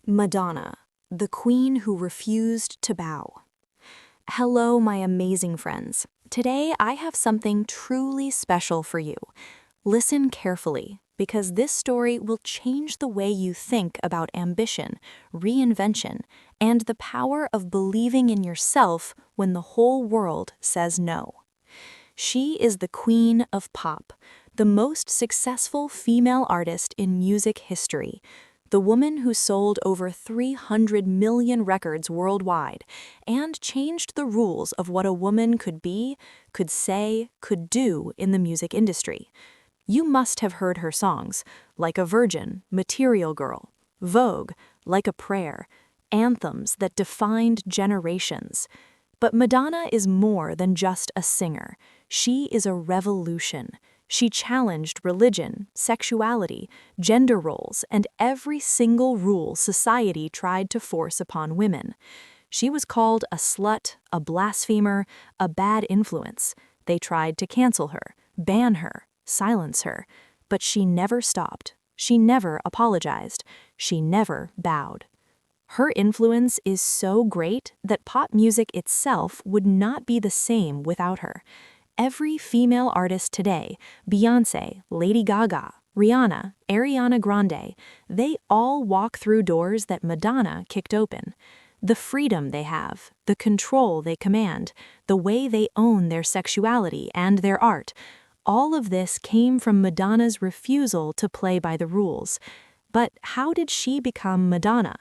Madonna, the queen who refused to bow. Hello, my amazing friends. Today I have something truly special for you. Listen carefully, because this story will change the way you think about ambition, reinvention, and the power of believing in yourself when the whole world says no. She is the queen of pop, the most successful female artist in music history, the woman who sold over 300 million records worldwide and changed the rules of what a woman could be, could say, could do in the music industry. You must have heard her songs, Like a Virgin, Material Girl, Vogue, Like a Prayer, anthems that defined generations. But Madonna is more than just a singer. She is a revolution. She challenged religion, sexuality, gender roles, and every single rule society tried to force upon women. She was called a slut, a blasphemer, a bad influence. They tried to cancel her, ban her, silence her, but she never stopped. She never apologized. She never bowed. Her influence is so great that pop music itself would not be the same without her. Every female artist today, Beyoncé, Lady Gaga, Rihanna, Ariana Grande, they all walk through doors that Madonna kicked open. The freedom they have, the control they command, the way they own their sexuality and their art, all of this came from Madonna's refusal to play by the rules. But how did she become Madonna?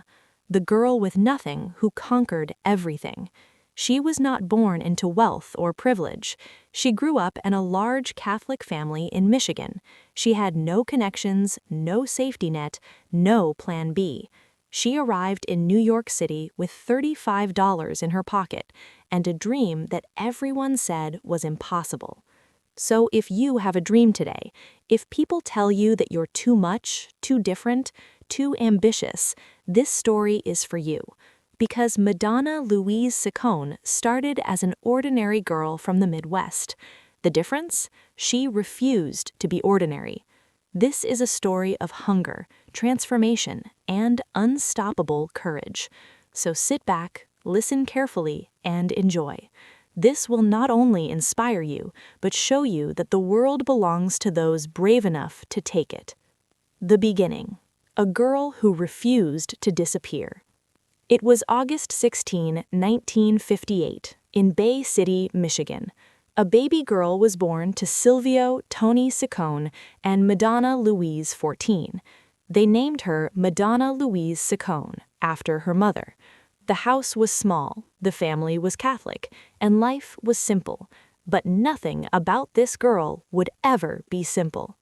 The girl with nothing who conquered everything. She was not born into wealth or privilege. She grew up in a large Catholic family in Michigan. She had no connections, no safety net, no plan B. She arrived in New York City with $35 in her pocket and a dream that everyone said was impossible. So if you have a dream today, if people tell you that you're too much, too different, too ambitious, this story is for you. Because Madonna Louise Ciccone started as an ordinary girl from the Midwest. The difference? She refused to be ordinary. This is a story of hunger, transformation, and unstoppable courage. So sit back, listen carefully, and enjoy. This will not only inspire you, but show you that the world belongs to those brave enough to take it. The beginning. A girl who refused to disappear. It was August 16, 1958, in Bay City, Michigan. A baby girl was born to Silvio Tony Ciccone and Madonna Louise 14. They named her Madonna Louise Ciccone, after her mother. The house was small, the family was Catholic, and life was simple. But nothing about this girl would ever be simple.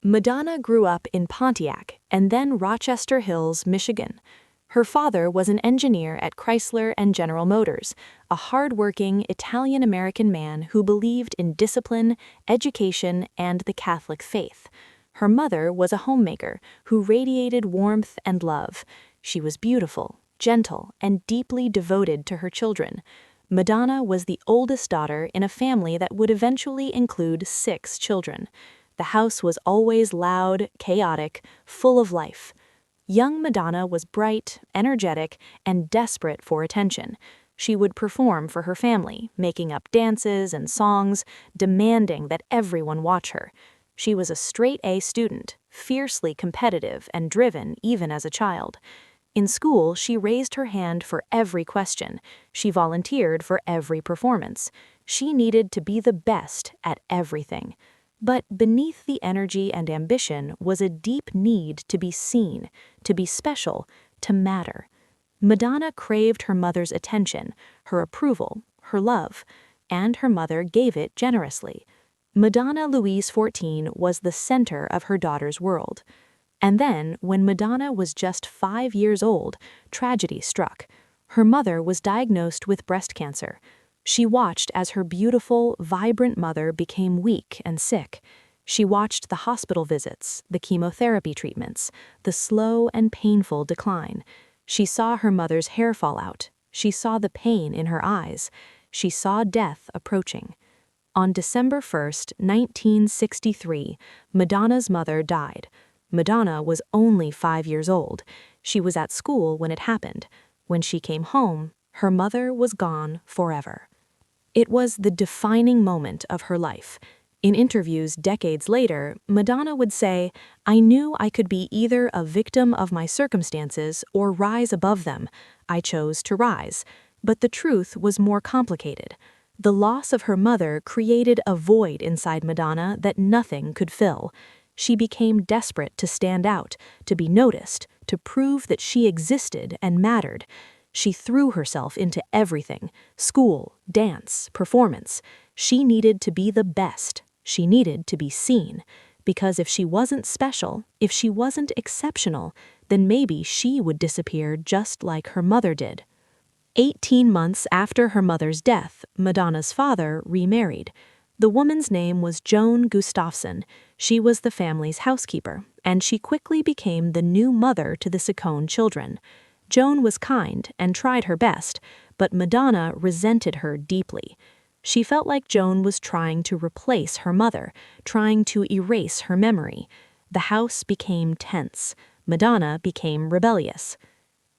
Madonna grew up in Pontiac and then Rochester Hills, Michigan. Her father was an engineer at Chrysler and General Motors, a hard-working Italian-American man who believed in discipline, education, and the Catholic faith. Her mother was a homemaker who radiated warmth and love. She was beautiful, gentle, and deeply devoted to her children. Madonna was the oldest daughter in a family that would eventually include 6 children. The house was always loud, chaotic, full of life. Young Madonna was bright, energetic, and desperate for attention. She would perform for her family, making up dances and songs, demanding that everyone watch her. She was a straight-A student, fiercely competitive and driven even as a child. In school, she raised her hand for every question. She volunteered for every performance. She needed to be the best at everything. But beneath the energy and ambition was a deep need to be seen, to be special, to matter. Madonna craved her mother's attention, her approval, her love, and her mother gave it generously. Madonna Louise 14 was the center of her daughter's world. And then, when Madonna was just 5 years old, tragedy struck. Her mother was diagnosed with breast cancer. She watched as her beautiful, vibrant mother became weak and sick. She watched the hospital visits, the chemotherapy treatments, the slow and painful decline. She saw her mother's hair fall out. She saw the pain in her eyes. She saw death approaching. On December 1, 1963, Madonna's mother died. Madonna was only 5 years old. She was at school when it happened. When she came home, her mother was gone forever. It was the defining moment of her life. In interviews decades later, Madonna would say, "I knew I could be either a victim of my circumstances or rise above them. I chose to rise." But the truth was more complicated. The loss of her mother created a void inside Madonna that nothing could fill. She became desperate to stand out, to be noticed, to prove that she existed and mattered. She threw herself into everything: school, dance, performance. She needed to be the best. She needed to be seen. Because if she wasn't special, if she wasn't exceptional, then maybe she would disappear just like her mother did. 18 months after her mother's death, Madonna's father remarried. The woman's name was Joan Gustafsson. She was the family's housekeeper, and she quickly became the new mother to the Ciccone children. Joan was kind and tried her best, but Madonna resented her deeply. She felt like Joan was trying to replace her mother, trying to erase her memory. The house became tense. Madonna became rebellious.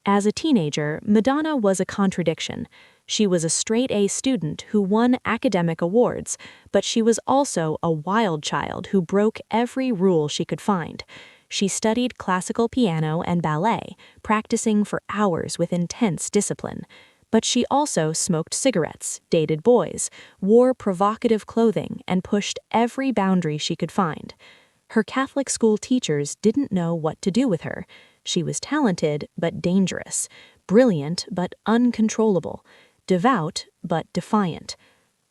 As a teenager, Madonna was a contradiction. She was a straight-A student who won academic awards, but she was also a wild child who broke every rule she could find. She studied classical piano and ballet, practicing for hours with intense discipline. But she also smoked cigarettes, dated boys, wore provocative clothing, and pushed every boundary she could find. Her Catholic school teachers didn't know what to do with her. She was talented but dangerous, brilliant but uncontrollable, devout but defiant.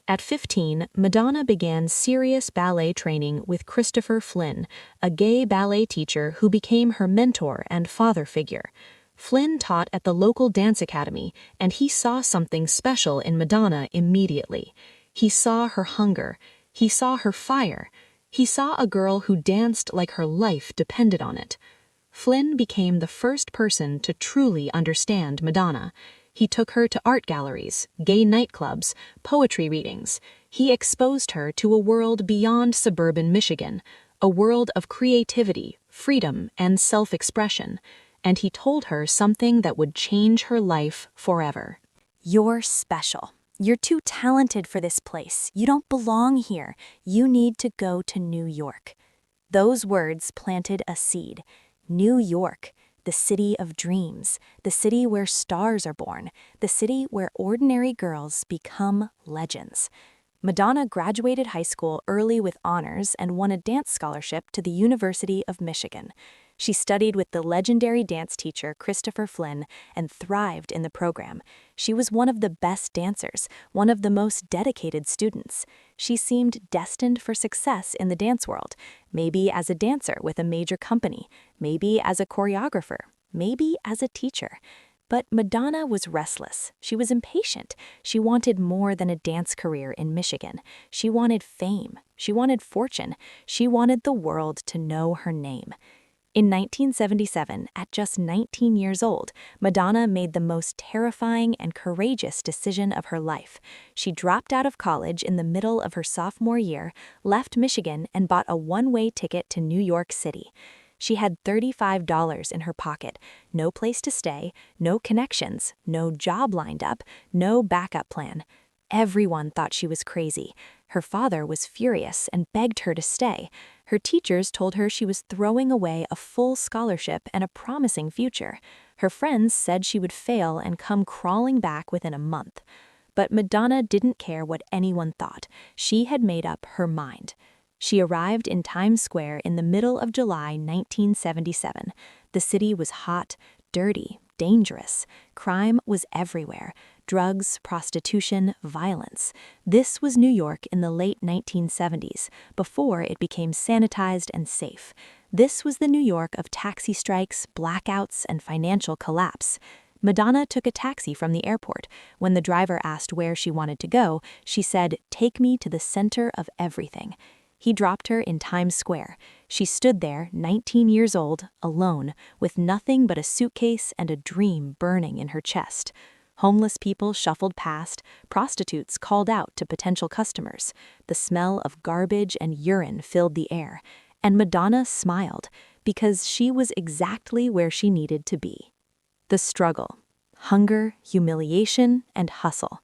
At 15, Madonna began serious ballet training with Christopher Flynn, a gay ballet teacher who became her mentor and father figure. Flynn taught at the local dance academy, and he saw something special in Madonna immediately. He saw her hunger. He saw her fire. He saw a girl who danced like her life depended on it. Flynn became the first person to truly understand Madonna. He took her to art galleries, gay nightclubs, poetry readings. He exposed her to a world beyond suburban Michigan, a world of creativity, freedom, and self-expression. And he told her something that would change her life forever. You're special. You're too talented for this place. You don't belong here. You need to go to New York. Those words planted a seed. New York, the city of dreams, the city where stars are born, the city where ordinary girls become legends. Madonna graduated high school early with honors and won a dance scholarship to the University of Michigan. She studied with the legendary dance teacher Christopher Flynn and thrived in the program. She was one of the best dancers, one of the most dedicated students. She seemed destined for success in the dance world, maybe as a dancer with a major company, maybe as a choreographer, maybe as a teacher. But Madonna was restless. She was impatient. She wanted more than a dance career in Michigan. She wanted fame. She wanted fortune. She wanted the world to know her name. In 1977, at just 19 years old, Madonna made the most terrifying and courageous decision of her life. She dropped out of college in the middle of her sophomore year, left Michigan, and bought a one-way ticket to New York City. She had $35 in her pocket, no place to stay, no connections, no job lined up, no backup plan. Everyone thought she was crazy. Her father was furious and begged her to stay. Her teachers told her she was throwing away a full scholarship and a promising future. Her friends said she would fail and come crawling back within a month. But Madonna didn't care what anyone thought. She had made up her mind. She arrived in Times Square in the middle of July 1977. The city was hot, dirty, dangerous. Crime was everywhere. Drugs, prostitution, violence. This was New York in the late 1970s, before it became sanitized and safe. This was the New York of taxi strikes, blackouts, and financial collapse. Madonna took a taxi from the airport. When the driver asked where she wanted to go, she said, "Take me to the center of everything." He dropped her in Times Square. She stood there, 19 years old, alone, with nothing but a suitcase and a dream burning in her chest. Homeless people shuffled past, prostitutes called out to potential customers. The smell of garbage and urine filled the air. And Madonna smiled, because she was exactly where she needed to be. The struggle, hunger, humiliation, and hustle.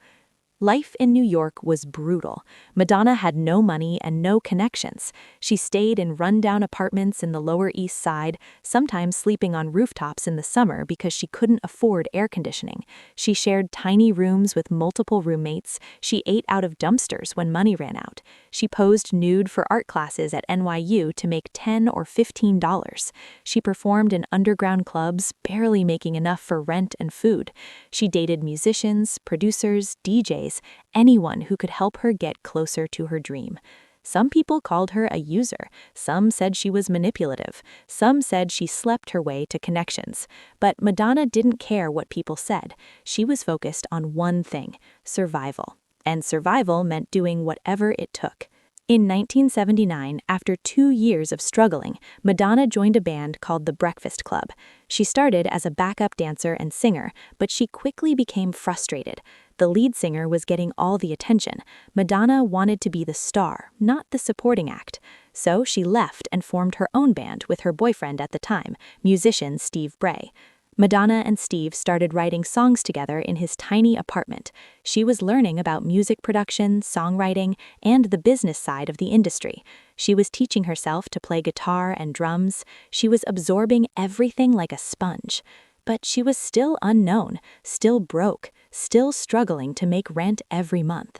Life in New York was brutal. Madonna had no money and no connections. She stayed in run-down apartments in the Lower East Side, sometimes sleeping on rooftops in the summer because she couldn't afford air conditioning. She shared tiny rooms with multiple roommates. She ate out of dumpsters when money ran out. She posed nude for art classes at NYU to make $10 or $15. She performed in underground clubs, barely making enough for rent and food. She dated musicians, producers, DJs, anyone who could help her get closer to her dream. Some people called her a user, some said she was manipulative, some said she slept her way to connections. But Madonna didn't care what people said. She was focused on one thing: survival. And survival meant doing whatever it took. In 1979, after 2 years of struggling, Madonna joined a band called the Breakfast Club. She started as a backup dancer and singer, but she quickly became frustrated. The lead singer was getting all the attention. Madonna wanted to be the star, not the supporting act. So she left and formed her own band with her boyfriend at the time, musician Steve Bray. Madonna and Steve started writing songs together in his tiny apartment. She was learning about music production, songwriting, and the business side of the industry. She was teaching herself to play guitar and drums. She was absorbing everything like a sponge. But she was still unknown, still broke, still struggling to make rent every month.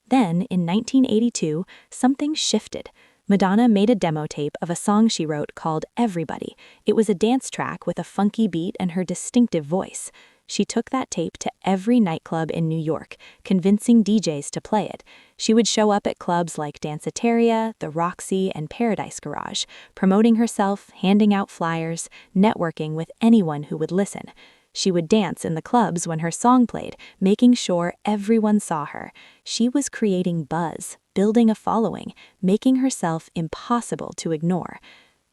Then, in 1982, something shifted. Madonna made a demo tape of a song she wrote called Everybody. It was a dance track with a funky beat and her distinctive voice. She took that tape to every nightclub in New York, convincing DJs to play it. She would show up at clubs like Danceteria, the Roxy, and Paradise Garage, promoting herself, handing out flyers, networking with anyone who would listen. She would dance in the clubs when her song played, making sure everyone saw her. She was creating buzz, building a following, making herself impossible to ignore.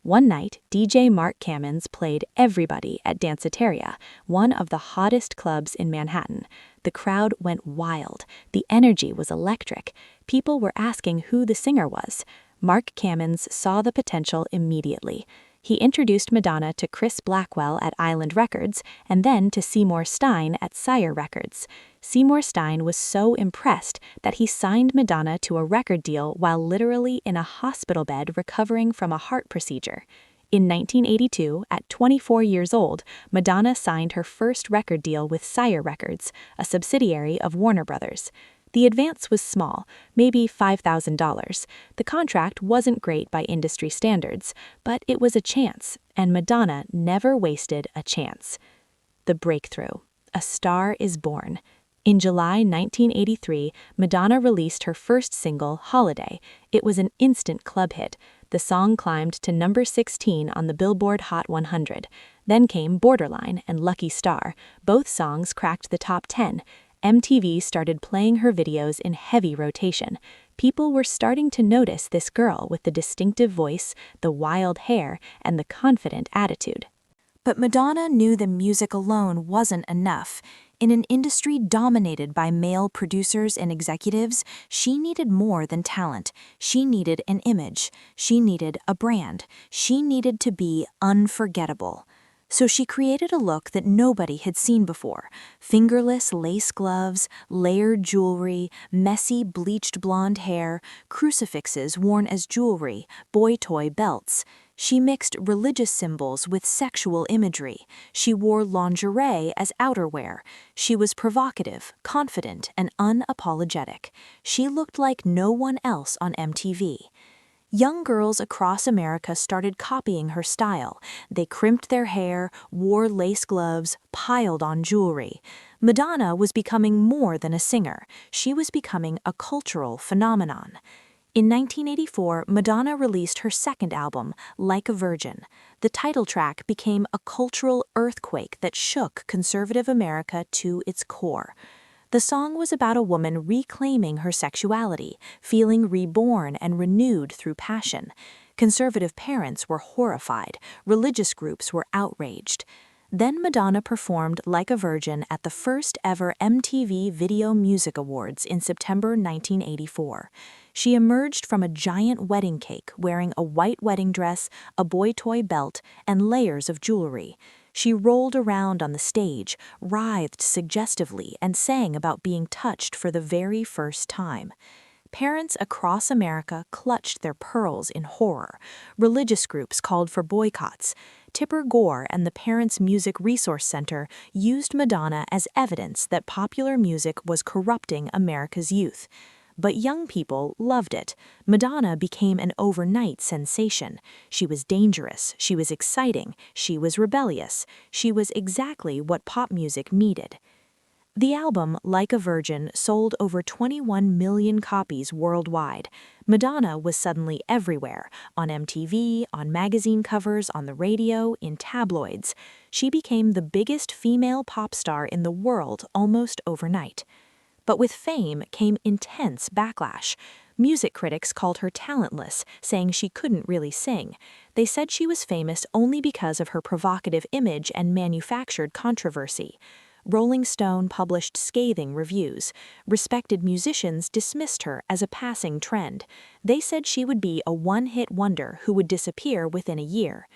One night, DJ Mark Kamens played Everybody at Danceteria, one of the hottest clubs in Manhattan. The crowd went wild. The energy was electric. People were asking who the singer was. Mark Kamens saw the potential immediately. He introduced Madonna to Chris Blackwell at Island Records and then to Seymour Stein at Sire Records. Seymour Stein was so impressed that he signed Madonna to a record deal while literally in a hospital bed recovering from a heart procedure. In 1982, at 24 years old, Madonna signed her first record deal with Sire Records, a subsidiary of Warner Brothers. The advance was small, maybe $5,000. The contract wasn't great by industry standards, but it was a chance, and Madonna never wasted a chance. The breakthrough. A Star is Born. In July 1983, Madonna released her first single, Holiday. It was an instant club hit. The song climbed to number 16 on the Billboard Hot 100. Then came Borderline and Lucky Star. Both songs cracked the top 10. MTV started playing her videos in heavy rotation. People were starting to notice this girl with the distinctive voice, the wild hair, and the confident attitude. But Madonna knew the music alone wasn't enough. In an industry dominated by male producers and executives, she needed more than talent. She needed an image. She needed a brand. She needed to be unforgettable. So she created a look that nobody had seen before: fingerless lace gloves, layered jewelry, messy bleached blonde hair, crucifixes worn as jewelry, boy toy belts. She mixed religious symbols with sexual imagery. She wore lingerie as outerwear. She was provocative, confident, and unapologetic. She looked like no one else on MTV. Young girls across America started copying her style. They crimped their hair, wore lace gloves, piled on jewelry. Madonna was becoming more than a singer. She was becoming a cultural phenomenon. In 1984, Madonna released her second album, Like a Virgin. The title track became a cultural earthquake that shook conservative America to its core. The song was about a woman reclaiming her sexuality, feeling reborn and renewed through passion. Conservative parents were horrified. Religious groups were outraged. Then Madonna performed Like a Virgin at the first ever MTV Video Music Awards in September 1984. She emerged from a giant wedding cake wearing a white wedding dress, a boy toy belt, and layers of jewelry. She rolled around on the stage, writhed suggestively, and sang about being touched for the very first time. Parents across America clutched their pearls in horror. Religious groups called for boycotts. Tipper Gore and the Parents Music Resource Center used Madonna as evidence that popular music was corrupting America's youth. But young people loved it. Madonna became an overnight sensation. She was dangerous, she was exciting, she was rebellious. She was exactly what pop music needed. The album, Like a Virgin, sold over 21 million copies worldwide. Madonna was suddenly everywhere, on MTV, on magazine covers, on the radio, in tabloids. She became the biggest female pop star in the world almost overnight. But with fame came intense backlash. Music critics called her talentless, saying she couldn't really sing. They said she was famous only because of her provocative image and manufactured controversy. Rolling Stone published scathing reviews. Respected musicians dismissed her as a passing trend. They said she would be a one-hit wonder who would disappear within a year.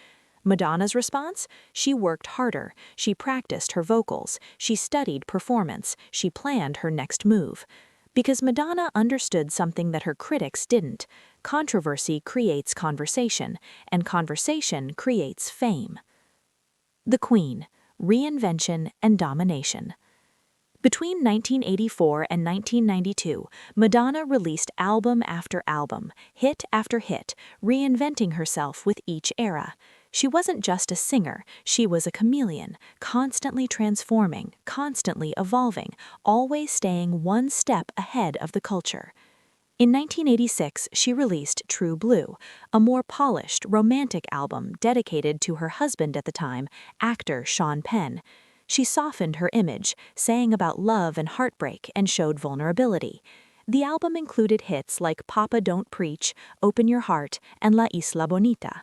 Madonna's response? She worked harder. She practiced her vocals. She studied performance. She planned her next move. Because Madonna understood something that her critics didn't. Controversy creates conversation, and conversation creates fame. The Queen. Reinvention and Domination. Between 1984 and 1992, Madonna released album after album, hit after hit, reinventing herself with each era. She wasn't just a singer, she was a chameleon, constantly transforming, constantly evolving, always staying one step ahead of the culture. In 1986, she released True Blue, a more polished, romantic album dedicated to her husband at the time, actor Sean Penn. She softened her image, sang about love and heartbreak, and showed vulnerability. The album included hits like Papa Don't Preach, Open Your Heart, and La Isla Bonita.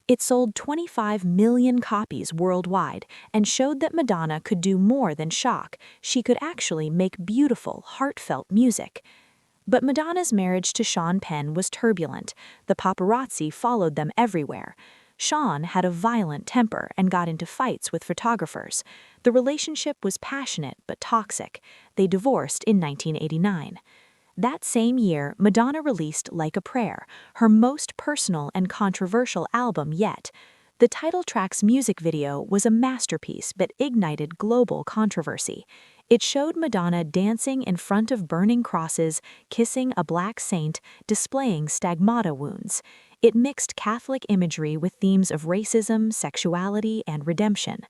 It sold 25 million copies worldwide and showed that Madonna could do more than shock. She could actually make beautiful, heartfelt music. But Madonna's marriage to Sean Penn was turbulent. The paparazzi followed them everywhere. Sean had a violent temper and got into fights with photographers. The relationship was passionate but toxic. They divorced in 1989. That same year, Madonna released Like a Prayer, her most personal and controversial album yet. The title track's music video was a masterpiece but ignited global controversy. It showed Madonna dancing in front of burning crosses, kissing a black saint, displaying stigmata wounds. It mixed Catholic imagery with themes of racism, sexuality, and redemption.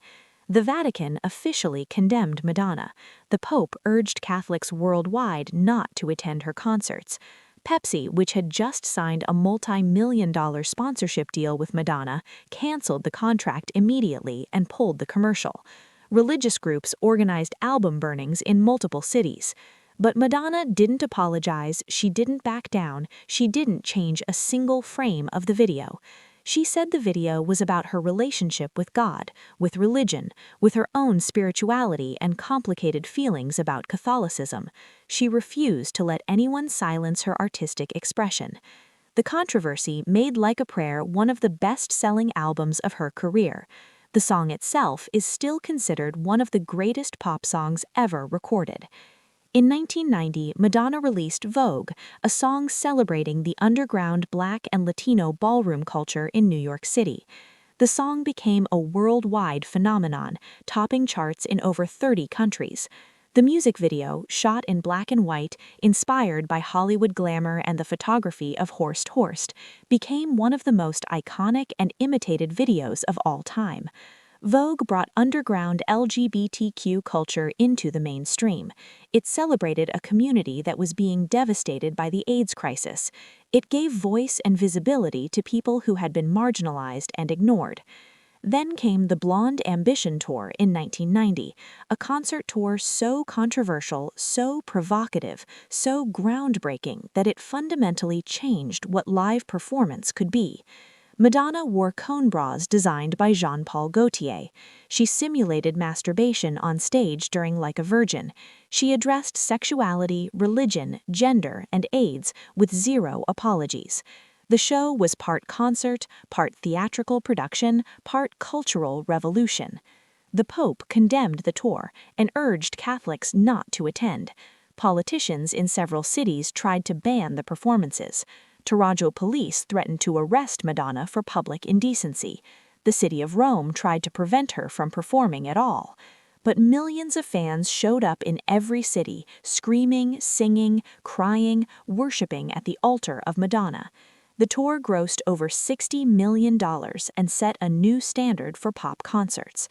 The Vatican officially condemned Madonna. The Pope urged Catholics worldwide not to attend her concerts. Pepsi, which had just signed a multi-million-dollar sponsorship deal with Madonna, canceled the contract immediately and pulled the commercial. Religious groups organized album burnings in multiple cities. But Madonna didn't apologize, she didn't back down, she didn't change a single frame of the video. She said the video was about her relationship with God, with religion, with her own spirituality and complicated feelings about Catholicism. She refused to let anyone silence her artistic expression. The controversy made Like a Prayer one of the best-selling albums of her career. The song itself is still considered one of the greatest pop songs ever recorded. In 1990, Madonna released Vogue, a song celebrating the underground Black and Latino ballroom culture in New York City. The song became a worldwide phenomenon, topping charts in over 30 countries. The music video, shot in black and white, inspired by Hollywood glamour and the photography of Horst Horst, became one of the most iconic and imitated videos of all time. Vogue brought underground LGBTQ culture into the mainstream. It celebrated a community that was being devastated by the AIDS crisis. It gave voice and visibility to people who had been marginalized and ignored. Then came the Blonde Ambition Tour in 1990, a concert tour so controversial, so provocative, so groundbreaking that it fundamentally changed what live performance could be. Madonna wore cone bras designed by Jean-Paul Gaultier. She simulated masturbation on stage during Like a Virgin. She addressed sexuality, religion, gender, and AIDS with zero apologies. The show was part concert, part theatrical production, part cultural revolution. The Pope condemned the tour and urged Catholics not to attend. Politicians in several cities tried to ban the performances. Toronto police threatened to arrest Madonna for public indecency. The city of Rome tried to prevent her from performing at all. But millions of fans showed up in every city, screaming, singing, crying, worshiping at the altar of Madonna. The tour grossed over $60 million and set a new standard for pop concerts.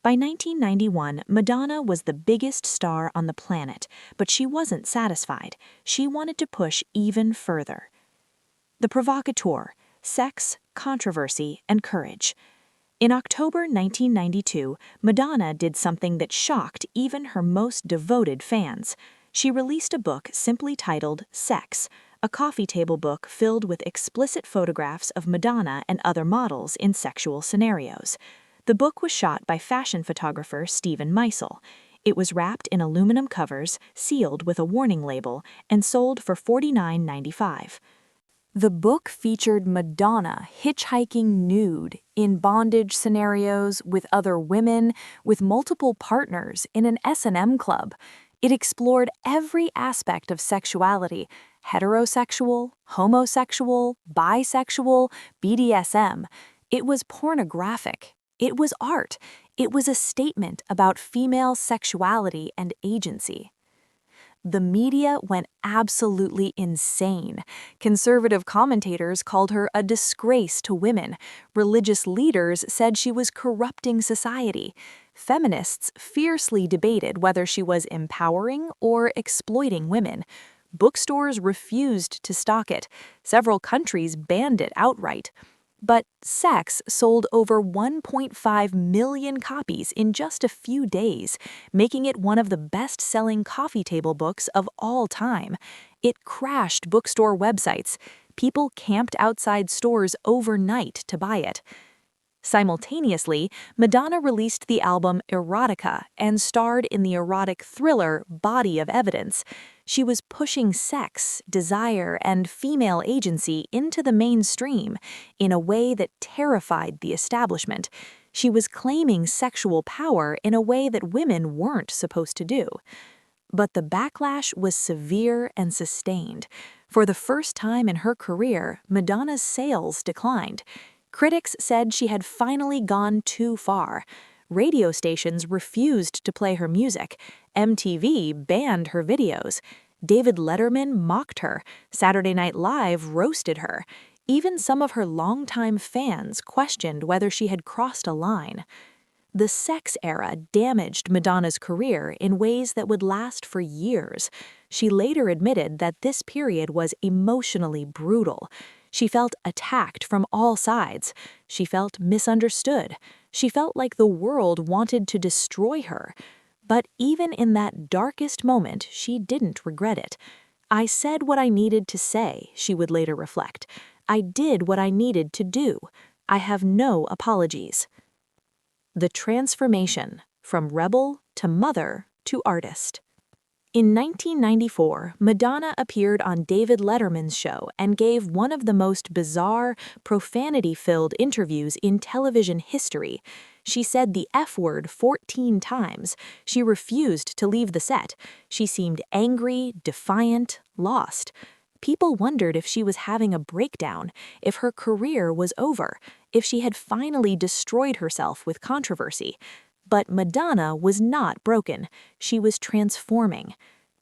By 1991, Madonna was the biggest star on the planet, but she wasn't satisfied. She wanted to push even further. The provocateur: sex, controversy, and courage. In October 1992, Madonna did something that shocked even her most devoted fans. She released a book simply titled Sex, a coffee table book filled with explicit photographs of Madonna and other models in sexual scenarios. The book was shot by fashion photographer Stephen Meisel. It was wrapped in aluminum covers, sealed with a warning label, and sold for $49.95. The book featured Madonna hitchhiking nude in bondage scenarios with other women, with multiple partners in an S&M club. It explored every aspect of sexuality: heterosexual, homosexual, bisexual, BDSM. It was pornographic. It was art. It was a statement about female sexuality and agency. The media went absolutely insane. Conservative commentators called her a disgrace to women. Religious leaders said she was corrupting society. Feminists fiercely debated whether she was empowering or exploiting women. Bookstores refused to stock it. Several countries banned it outright. But Sex sold over 1.5 million copies in just a few days, making it one of the best-selling coffee table books of all time. It crashed bookstore websites. People camped outside stores overnight to buy it. Simultaneously, Madonna released the album Erotica and starred in the erotic thriller Body of Evidence. She was pushing sex, desire, and female agency into the mainstream in a way that terrified the establishment. She was claiming sexual power in a way that women weren't supposed to do. But the backlash was severe and sustained. For the first time in her career, Madonna's sales declined. Critics said she had finally gone too far. Radio stations refused to play her music. MTV banned her videos. David Letterman mocked her. Saturday Night Live roasted her. Even some of her longtime fans questioned whether she had crossed a line. The sex era damaged Madonna's career in ways that would last for years. She later admitted that this period was emotionally brutal. She felt attacked from all sides. She felt misunderstood. She felt like the world wanted to destroy her. But even in that darkest moment, she didn't regret it. "I said what I needed to say," she would later reflect. "I did what I needed to do. I have no apologies." The transformation from rebel to mother to artist. In 1994, Madonna appeared on David Letterman's show and gave one of the most bizarre, profanity-filled interviews in television history. She said the F word 14 times. She refused to leave the set. She seemed angry, defiant, lost. People wondered if she was having a breakdown, if her career was over, if she had finally destroyed herself with controversy. But Madonna was not broken. She was transforming.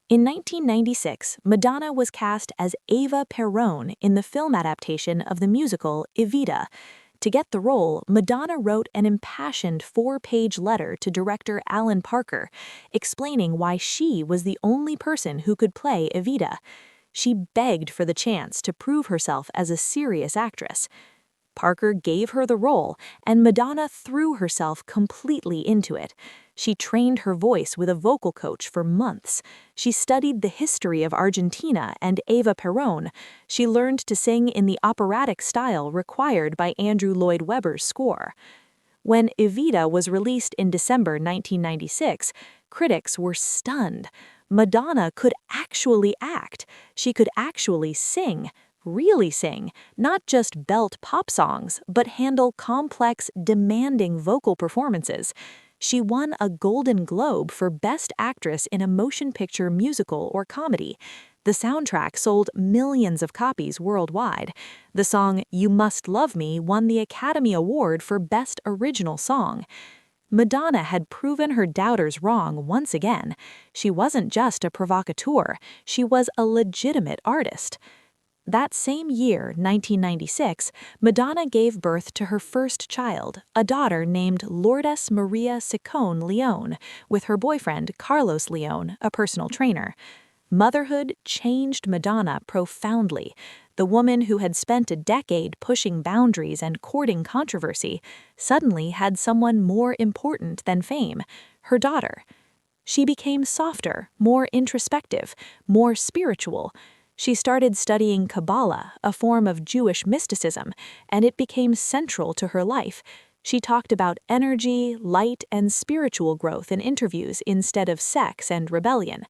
In 1996, Madonna was cast as Eva Perón in the film adaptation of the musical Evita. To get the role, Madonna wrote an impassioned 4-page letter to director Alan Parker, explaining why she was the only person who could play Evita. She begged for the chance to prove herself as a serious actress. Parker gave her the role, and Madonna threw herself completely into it. She trained her voice with a vocal coach for months. She studied the history of Argentina and Eva Perón. She learned to sing in the operatic style required by Andrew Lloyd Webber's score. When Evita was released in December 1996, critics were stunned. Madonna could actually act. She could actually sing. Really sing, not just belt pop songs, but handle complex, demanding vocal performances. She won a Golden Globe for Best Actress in a Motion Picture Musical or Comedy. The soundtrack sold millions of copies worldwide. The song You Must Love Me won the Academy Award for Best Original Song. Madonna had proven her doubters wrong once again. She wasn't just a provocateur, she was a legitimate artist. That same year, 1996, Madonna gave birth to her first child, a daughter named Lourdes Maria Ciccone Leone, with her boyfriend Carlos Leone, a personal trainer. Motherhood changed Madonna profoundly. The woman who had spent a decade pushing boundaries and courting controversy suddenly had someone more important than fame, her daughter. She became softer, more introspective, more spiritual. She started studying Kabbalah, a form of Jewish mysticism, and it became central to her life. She talked about energy, light, and spiritual growth in interviews instead of sex and rebellion.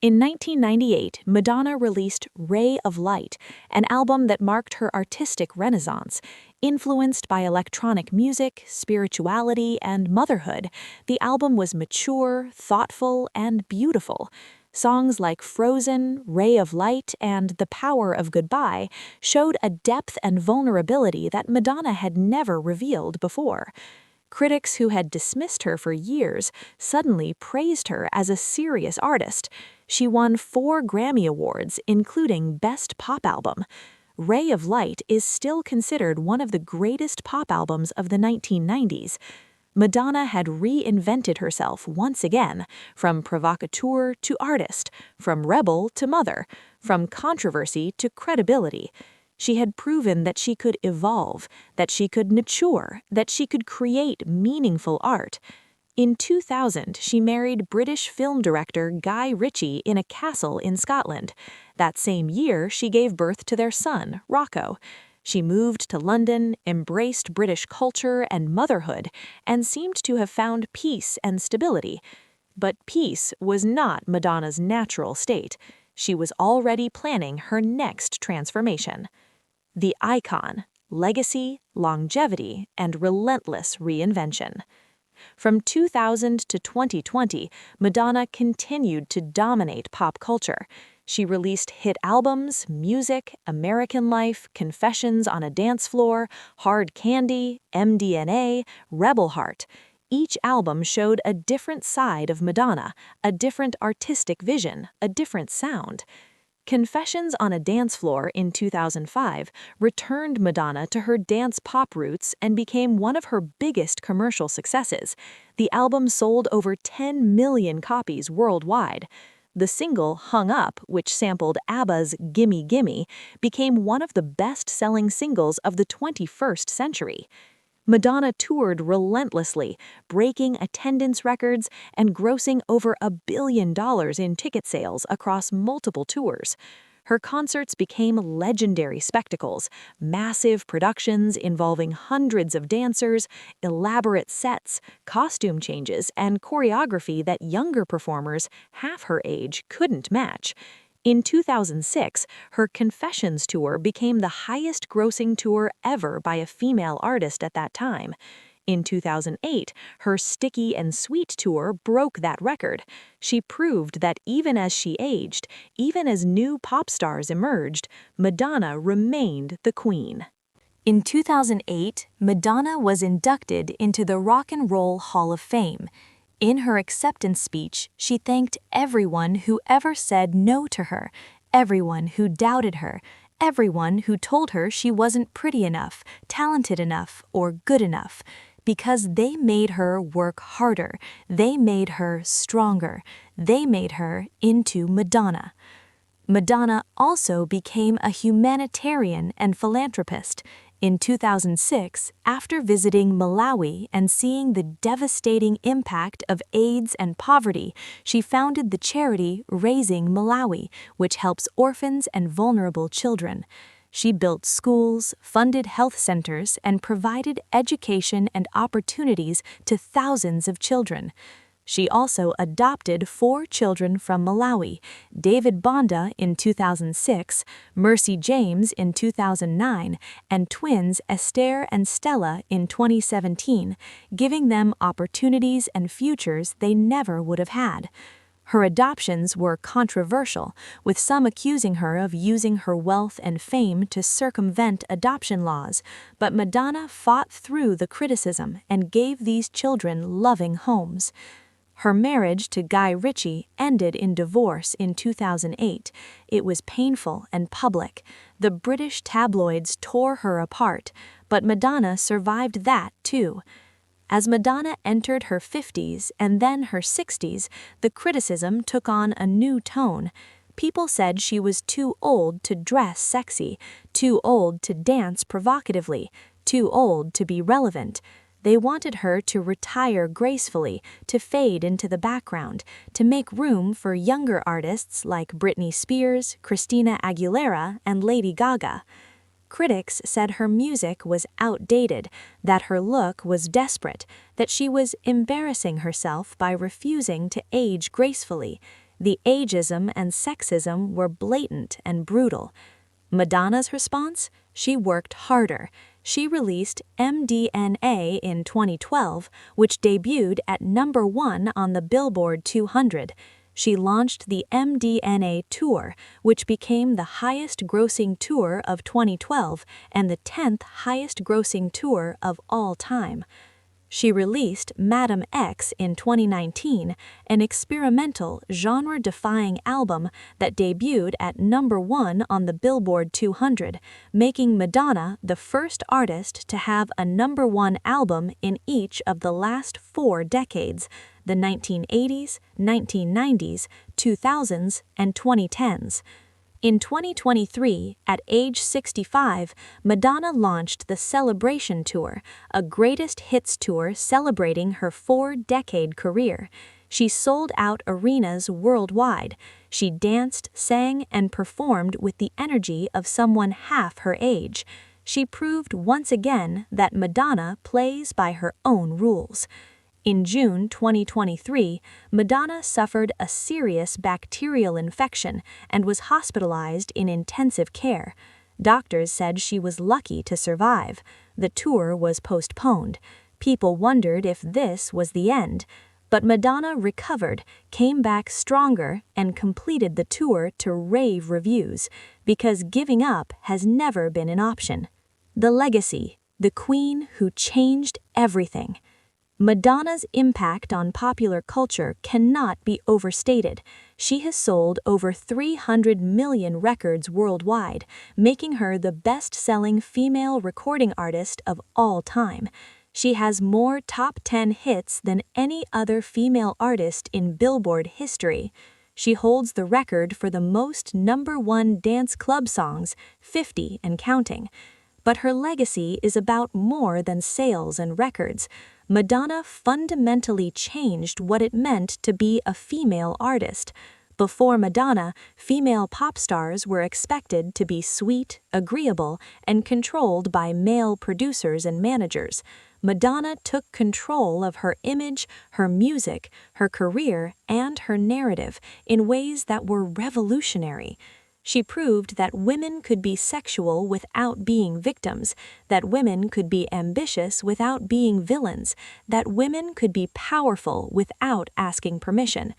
In 1998, Madonna released Ray of Light, an album that marked her artistic renaissance. Influenced by electronic music, spirituality, and motherhood, the album was mature, thoughtful, and beautiful. Songs like Frozen, Ray of Light, and The Power of Goodbye showed a depth and vulnerability that Madonna had never revealed before. Critics who had dismissed her for years suddenly praised her as a serious artist. She won 4 Grammy Awards, including Best Pop Album. Ray of Light is still considered one of the greatest pop albums of the 1990s. Madonna had reinvented herself once again, from provocateur to artist, from rebel to mother, from controversy to credibility. She had proven that she could evolve, that she could mature, that she could create meaningful art. In 2000, she married British film director Guy Ritchie in a castle in Scotland. That same year, she gave birth to their son, Rocco. She moved to London, embraced British culture and motherhood, and seemed to have found peace and stability. But peace was not Madonna's natural state. She was already planning her next transformation. The icon, legacy, longevity, and relentless reinvention. From 2000 to 2020, Madonna continued to dominate pop culture. She released hit albums, Music, American Life, Confessions on a Dance Floor, Hard Candy, MDNA, Rebel Heart. Each album showed a different side of Madonna, a different artistic vision, a different sound. Confessions on a Dance Floor in 2005 returned Madonna to her dance pop roots and became one of her biggest commercial successes. The album sold over 10 million copies worldwide. The single Hung Up, which sampled ABBA's Gimme Gimme, became one of the best-selling singles of the 21st century. Madonna toured relentlessly, breaking attendance records and grossing over $1 billion in ticket sales across multiple tours. Her concerts became legendary spectacles, massive productions involving hundreds of dancers, elaborate sets, costume changes, and choreography that younger performers, half her age, couldn't match. In 2006, her Confessions tour became the highest-grossing tour ever by a female artist at that time. In 2008, her Sticky and Sweet tour broke that record. She proved that even as she aged, even as new pop stars emerged, Madonna remained the queen. In 2008, Madonna was inducted into the Rock and Roll Hall of Fame. In her acceptance speech, she thanked everyone who ever said no to her, everyone who doubted her, everyone who told her she wasn't pretty enough, talented enough, or good enough, because they made her work harder, they made her stronger, they made her into Madonna. Madonna also became a humanitarian and philanthropist. In 2006, after visiting Malawi and seeing the devastating impact of AIDS and poverty, she founded the charity Raising Malawi, which helps orphans and vulnerable children. She built schools, funded health centers, and provided education and opportunities to thousands of children. She also adopted 4 children from Malawi: David Bonda in 2006, Mercy James in 2009, and twins Esther and Stella in 2017, giving them opportunities and futures they never would have had. Her adoptions were controversial, with some accusing her of using her wealth and fame to circumvent adoption laws, but Madonna fought through the criticism and gave these children loving homes. Her marriage to Guy Ritchie ended in divorce in 2008. It was painful and public. The British tabloids tore her apart, but Madonna survived that too. As Madonna entered her 50s and then her 60s, the criticism took on a new tone. People said she was too old to dress sexy, too old to dance provocatively, too old to be relevant. They wanted her to retire gracefully, to fade into the background, to make room for younger artists like Britney Spears, Christina Aguilera, and Lady Gaga. Critics said her music was outdated, that her look was desperate, that she was embarrassing herself by refusing to age gracefully. The ageism and sexism were blatant and brutal. Madonna's response? She worked harder. She released MDNA in 2012, which debuted at #1 on the Billboard 200. She launched the MDNA Tour, which became the highest-grossing tour of 2012 and the 10th highest-grossing tour of all time. She released Madame X in 2019, an experimental, genre-defying album that debuted at #1 on the Billboard 200, making Madonna the first artist to have a #1 album in each of the last 4 decades, the 1980s, 1990s, 2000s, and 2010s. In 2023, at age 65, Madonna launched the Celebration Tour, a greatest hits tour celebrating her 4-decade career. She sold out arenas worldwide. She danced, sang, and performed with the energy of someone half her age. She proved once again that Madonna plays by her own rules. In June 2023, Madonna suffered a serious bacterial infection and was hospitalized in intensive care. Doctors said she was lucky to survive. The tour was postponed. People wondered if this was the end. But Madonna recovered, came back stronger, and completed the tour to rave reviews, because giving up has never been an option. The legacy: the queen who changed everything. Madonna's impact on popular culture cannot be overstated. She has sold over 300 million records worldwide, making her the best-selling female recording artist of all time. She has more top 10 hits than any other female artist in Billboard history. She holds the record for the most #1 dance club songs, 50 and counting. But her legacy is about more than sales and records. Madonna fundamentally changed what it meant to be a female artist. Before Madonna, female pop stars were expected to be sweet, agreeable, and controlled by male producers and managers. Madonna took control of her image, her music, her career, and her narrative in ways that were revolutionary. She proved that women could be sexual without being victims, that women could be ambitious without being villains, that women could be powerful without asking permission.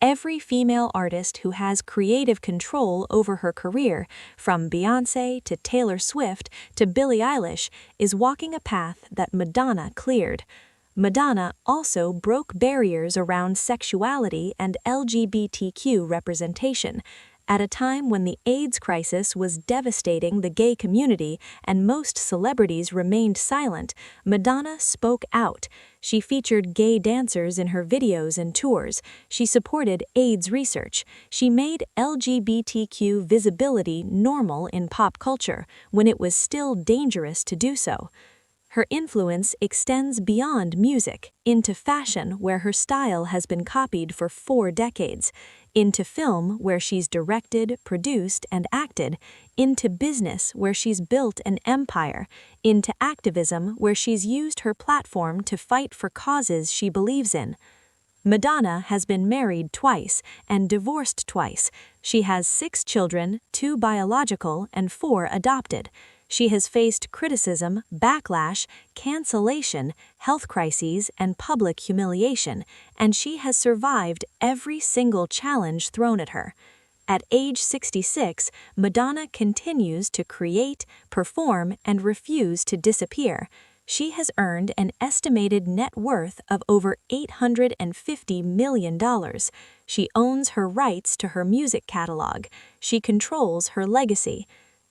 Every female artist who has creative control over her career, from Beyoncé to Taylor Swift to Billie Eilish, is walking a path that Madonna cleared. Madonna also broke barriers around sexuality and LGBTQ representation. At a time when the AIDS crisis was devastating the gay community and most celebrities remained silent, Madonna spoke out. She featured gay dancers in her videos and tours. She supported AIDS research. She made LGBTQ visibility normal in pop culture when it was still dangerous to do so. Her influence extends beyond music, into fashion where her style has been copied for 4 decades, into film where she's directed, produced, and acted, into business where she's built an empire, into activism where she's used her platform to fight for causes she believes in. Madonna has been married twice and divorced twice. She has 6 children, 2 biological and 4 adopted. She has faced criticism, backlash, cancellation, health crises, and public humiliation, and she has survived every single challenge thrown at her. At age 66, Madonna continues to create, perform, and refuse to disappear. She has earned an estimated net worth of over $850 million. She owns her rights to her music catalog. She controls her legacy.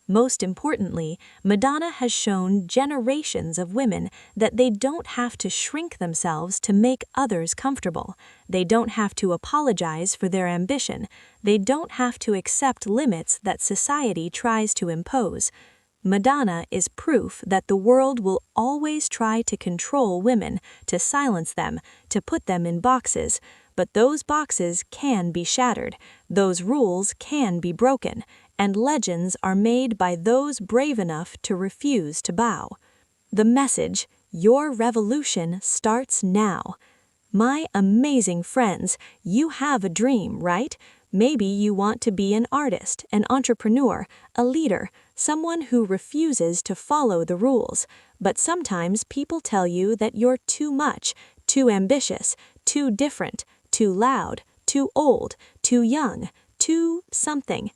Most importantly, Madonna has shown generations of women that they don't have to shrink themselves to make others comfortable. They don't have to apologize for their ambition. They don't have to accept limits that society tries to impose. Madonna is proof that the world will always try to control women, to silence them, to put them in boxes. But those boxes can be shattered. Those rules can be broken. And legends are made by those brave enough to refuse to bow. The message, your revolution starts now. My amazing friends, you have a dream, right? Maybe you want to be an artist, an entrepreneur, a leader, someone who refuses to follow the rules. But sometimes people tell you that you're too much, too ambitious, too different, too loud, too old, too young, too something.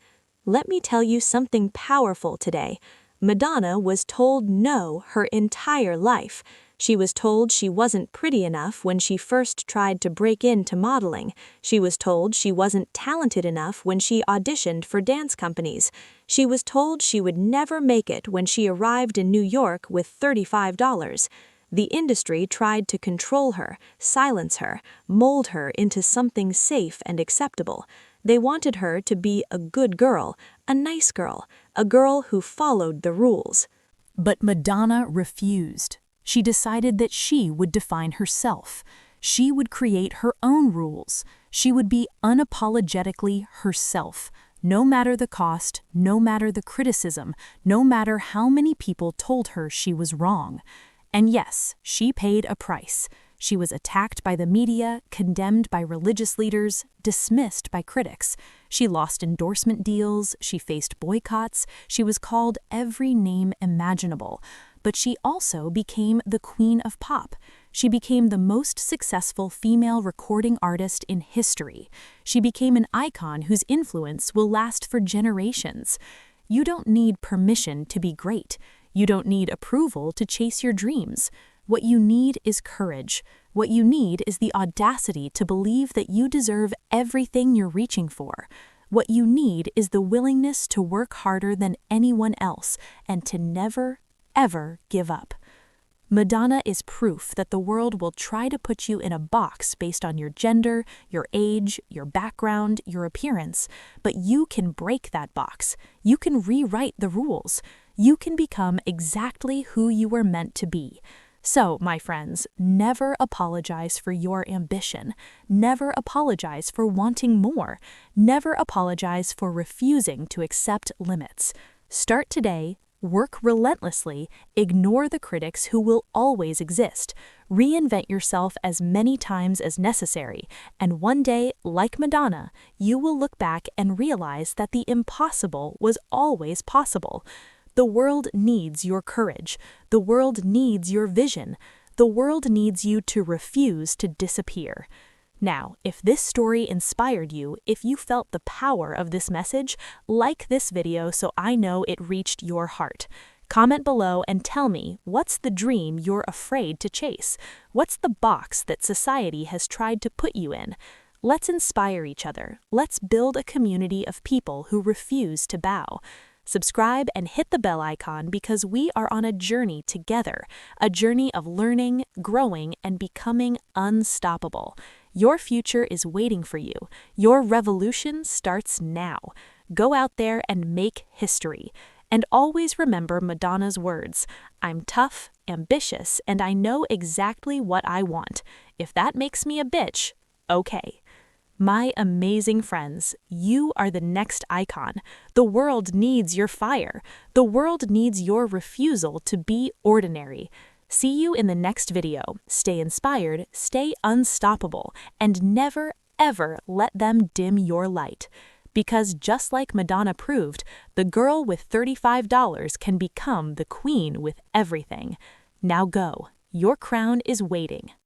Let me tell you something powerful today. Madonna was told no her entire life. She was told she wasn't pretty enough when she first tried to break into modeling. She was told she wasn't talented enough when she auditioned for dance companies. She was told she would never make it when she arrived in New York with $35. The industry tried to control her, silence her, mold her into something safe and acceptable. They wanted her to be a good girl, a nice girl, a girl who followed the rules. But Madonna refused. She decided that she would define herself. She would create her own rules. She would be unapologetically herself, no matter the cost, no matter the criticism, no matter how many people told her she was wrong. And yes, she paid a price. She was attacked by the media, condemned by religious leaders, dismissed by critics. She lost endorsement deals, she faced boycotts, she was called every name imaginable. But she also became the queen of pop. She became the most successful female recording artist in history. She became an icon whose influence will last for generations. You don't need permission to be great. You don't need approval to chase your dreams. What you need is courage. What you need is the audacity to believe that you deserve everything you're reaching for. What you need is the willingness to work harder than anyone else and to never, ever give up. Madonna is proof that the world will try to put you in a box based on your gender, your age, your background, your appearance, but you can break that box. You can rewrite the rules. You can become exactly who you were meant to be. So, my friends, never apologize for your ambition. Never apologize for wanting more. Never apologize for refusing to accept limits. Start today, work relentlessly, ignore the critics who will always exist. Reinvent yourself as many times as necessary, and one day, like Madonna, you will look back and realize that the impossible was always possible. The world needs your courage. The world needs your vision. The world needs you to refuse to disappear. Now, if this story inspired you, if you felt the power of this message, like this video so I know it reached your heart. Comment below and tell me, what's the dream you're afraid to chase? What's the box that society has tried to put you in? Let's inspire each other. Let's build a community of people who refuse to bow. Subscribe and hit the bell icon because we are on a journey together, a journey of learning, growing, and becoming unstoppable. Your future is waiting for you. Your revolution starts now. Go out there and make history. And always remember Madonna's words, "I'm tough, ambitious, and I know exactly what I want. If that makes me a bitch, okay." My amazing friends, you are the next icon. The world needs your fire. The world needs your refusal to be ordinary. See you in the next video. Stay inspired, stay unstoppable, and never, ever let them dim your light. Because just like Madonna proved, the girl with $35 can become the queen with everything. Now go. Your crown is waiting.